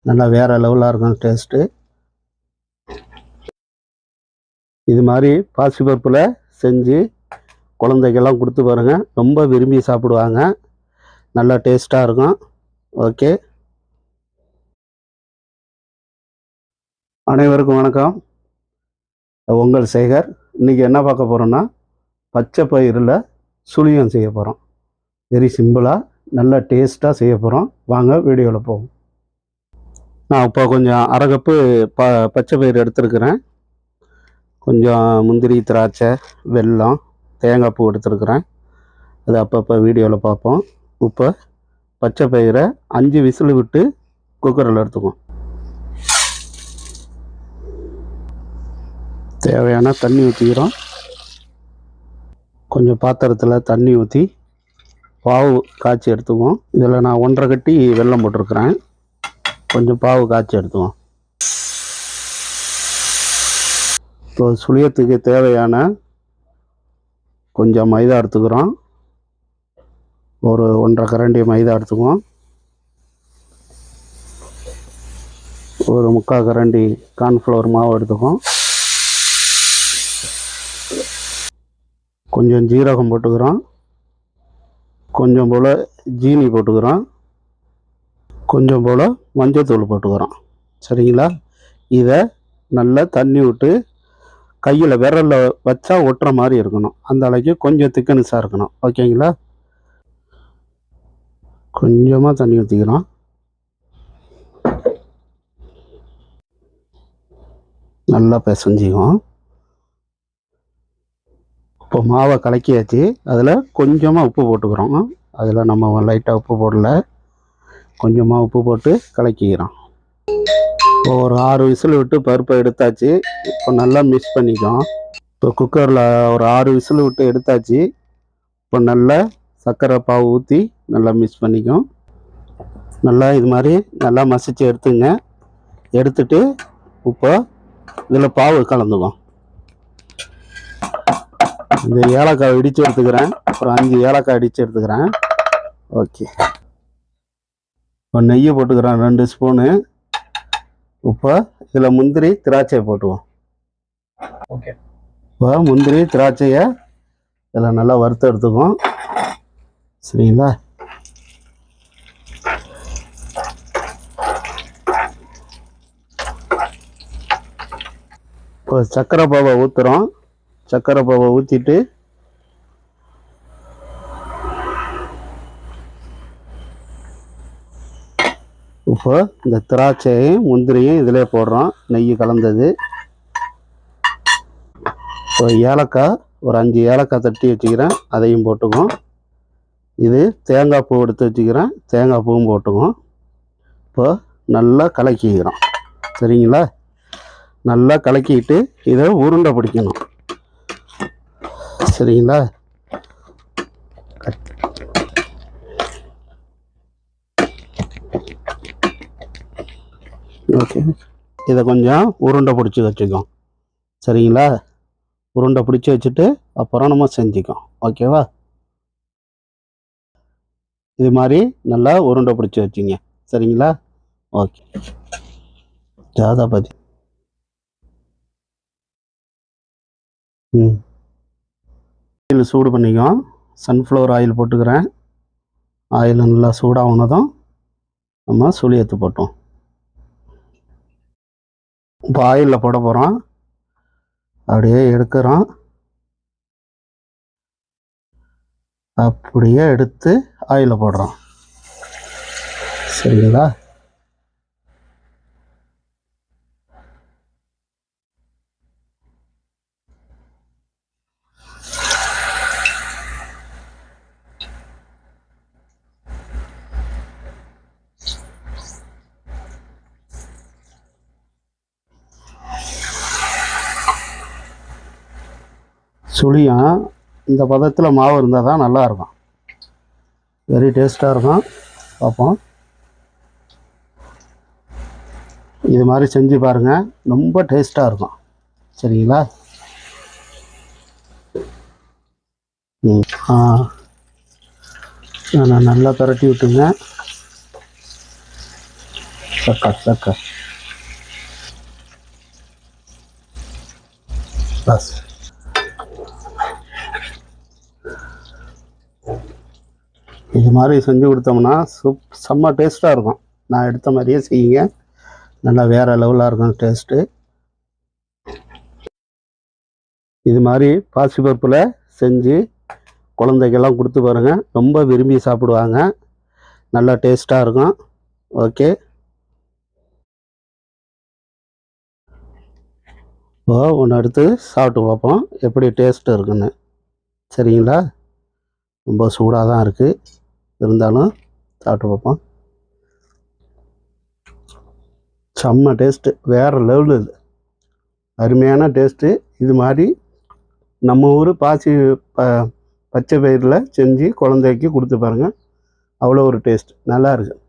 நல்லா வேறு லெவலாக இருக்கும் டேஸ்ட்டு. இது மாதிரி பாசிப்பருப்பில் செஞ்சு குழந்தைக்கெல்லாம் கொடுத்து பாருங்கள், ரொம்ப விரும்பி சாப்பிடுவாங்க. நல்லா டேஸ்ட்டாக இருக்கும். ஓகே, அனைவருக்கும் வணக்கம். உங்கள் சேகர். இன்றைக்கி என்ன பார்க்க போகிறோன்னா, பச்சை பயிரில் சுழியம் செய்ய போகிறோம். வெரி சிம்பிளாக நல்லா டேஸ்ட்டாக செய்ய போகிறோம். வாங்க வீடியோவில் போவோம். நான் இப்போ கொஞ்சம் அரை கப்பு பச்சை பயிர் எடுத்துருக்கிறேன். கொஞ்சம் முந்திரி, திராட்சை, வெல்லம், தேங்காய் பூ எடுத்துருக்கிறேன். அது அப்பப்போ வீடியோவில் பார்ப்போம். இப்போ பச்சை பயிரை 5 விசில் விட்டு குக்கரில் எடுத்துக்குவோம். தேவையான தண்ணி ஊற்றிக்கிறோம். கொஞ்சம் பாத்திரத்தில் தண்ணி ஊற்றி பாவு காய்ச்சி எடுத்துக்குவோம். இதில் நான் 1.5 கட்டி வெல்லம் போட்டிருக்கிறேன். கொஞ்சம் பாவு காய்ச்சி எடுத்துக்குவோம். இப்போ சுழியத்துக்கு தேவையான கொஞ்சம் மைதா எடுத்துக்கிறோம். ஒரு 1.5 கரண்டி மைதா எடுத்துக்குவோம். ஒரு 3/4 கரண்டி கார்ன்ஃப்ளவர் மாவு எடுத்துக்குவோம். கொஞ்சம் ஜீரகம் போட்டுக்கிறோம். கொஞ்சம் போல் ஜீனி போட்டுக்கிறோம். கொஞ்சம் போல் மஞ்சத்தூள் போட்டுக்கிறோம். சரிங்களா? இதை நல்லா தண்ணி விட்டு கையில் விரலில் வச்சா ஒட்டுற மாதிரி இருக்கணும். அந்த அளவுக்கு கொஞ்சம் திக்கனஸாக இருக்கணும். ஓகேங்களா? கொஞ்சமாக தண்ணி ஊற்றிக்கிறோம். நல்லா பிசைஞ்சிக்குவோம். இப்போ மாவை கலக்கியாச்சு. அதில் கொஞ்சமாக உப்பு போட்டுக்கிறோம். அதில் நம்ம லைட்டாக உப்பு போடல, கொஞ்சமாக உப்பு போட்டு கலக்கிக்கிறோம். இப்போ ஒரு 6 விசில் விட்டு பருப்பை எடுத்தாச்சு. இப்போ நல்லா மிக்ஸ் பண்ணிக்கோம். இப்போ குக்கரில் ஒரு 6 விசில் விட்டு எடுத்தாச்சு. இப்போ நல்லா சர்க்கரை பாவு ஊற்றி நல்லா மிக்ஸ் பண்ணிக்கும். நல்லா இது மாதிரி நல்லா மசிச்சு எடுத்துங்க. எடுத்துட்டு இப்போ இதில் பாவு கலந்துக்கும். இந்த ஏலக்காய் இடித்து எடுத்துக்கிறேன். அப்புறம் 5 ஏலக்காய் இடித்து எடுத்துக்கிறேன். ஓகே, இப்போ நெய்யை போட்டுக்கிறேன் 2 ஸ்பூனு. இப்போ இதில் முந்திரி, திராட்சையை போட்டுவோம். ஓகே, இப்போ முந்திரி, திராட்சையை இதில் நல்லா வறுத்து எடுத்துக்குவோம். சரிங்களா? இப்போ சர்க்கரை பாவை ஊற்றுறோம். சர்க்கரை பாவை ஊற்றிட்டு இப்போ இந்த திராட்சையும் முந்திரியும் இதிலே போடுறோம், நெய் கலந்தது. இப்போ ஏலக்காய் ஒரு 5 ஏலக்காய் தட்டி வச்சுக்கிறேன், அதையும் போட்டுக்குவோம். இது தேங்காய் பூ எடுத்து வச்சுக்கிறேன், தேங்காய் பூவும் போட்டுக்குவோம். இப்போ நல்லா கலக்கிக்கிறோம். சரிங்களா? நல்லா கலக்கிட்டு இதை உருண்டை பிடிக்கணும். சரிங்களா? ஓகே, இதை கொஞ்சம் உருண்டை பிடிச்சி வச்சுக்கோம். சரிங்களா? உருண்டை பிடிச்சி வச்சுட்டு அப்புறம் நம்ம செஞ்சுக்கோம். ஓகேவா? இது மாதிரி நல்லா உருண்டை பிடிச்சி வச்சுங்க. சரிங்களா? ஓகே, ஜாதா பதி. ஆயில் சூடு பண்ணிக்கோம். சன்ஃப்ளவர் ஆயில் போட்டுக்கிறேன். ஆயில் நல்லா சூடாகுனதும் நம்ம சுழியத்து போட்டோம். இப்போ ஆயிலில் போட போகிறோம். அப்படியே எடுக்கிறோம். அப்படியே எடுத்து ஆயிலில் போடுறோம். சரிங்களா? சுழியம் இந்த பதத்தில் மாவு இருந்தால் தான் நல்லாயிருக்கும். வெரி டேஸ்ட்டாக இருக்கும். பார்ப்போம். இது மாதிரி செஞ்சு பாருங்கள், ரொம்ப டேஸ்ட்டாக இருக்கும். சரிங்களா? நான் நல்லா பரட்டி விட்டுங்க. சக்கா பஸ். இது மாதிரி செஞ்சு கொடுத்தோம்னா செம்ம டேஸ்ட்டாக இருக்கும். நான் எடுத்த மாதிரியே செய்யுங்க, நல்லா வேறு லெவலாக இருக்கும் டேஸ்ட்டு. இது மாதிரி பாசிப்பருப்பில் செஞ்சு குழந்தைக்கெல்லாம் கொடுத்து பாருங்கள், ரொம்ப விரும்பி சாப்பிடுவாங்க, நல்லா டேஸ்ட்டாக இருக்கும். ஓகே, இப்போ ஒன்று எடுத்து சாப்பிட்டு பார்ப்போம் எப்படி டேஸ்ட்டு இருக்குன்னு. சரிங்களா? ரொம்ப சூடாக தான் இருக்குது, இருந்தாலும் சாப்பிட்டு பார்ப்போம். செம்ம டேஸ்ட்டு, வேறு லெவலு. இது அருமையான டேஸ்ட்டு. இது மாதிரி நம்ம ஊர் பச்சை பயிரில் செஞ்சு குழந்தைக்கு கொடுத்து பாருங்கள், அவ்வளோ ஒரு டேஸ்ட் நல்லா இருக்குது.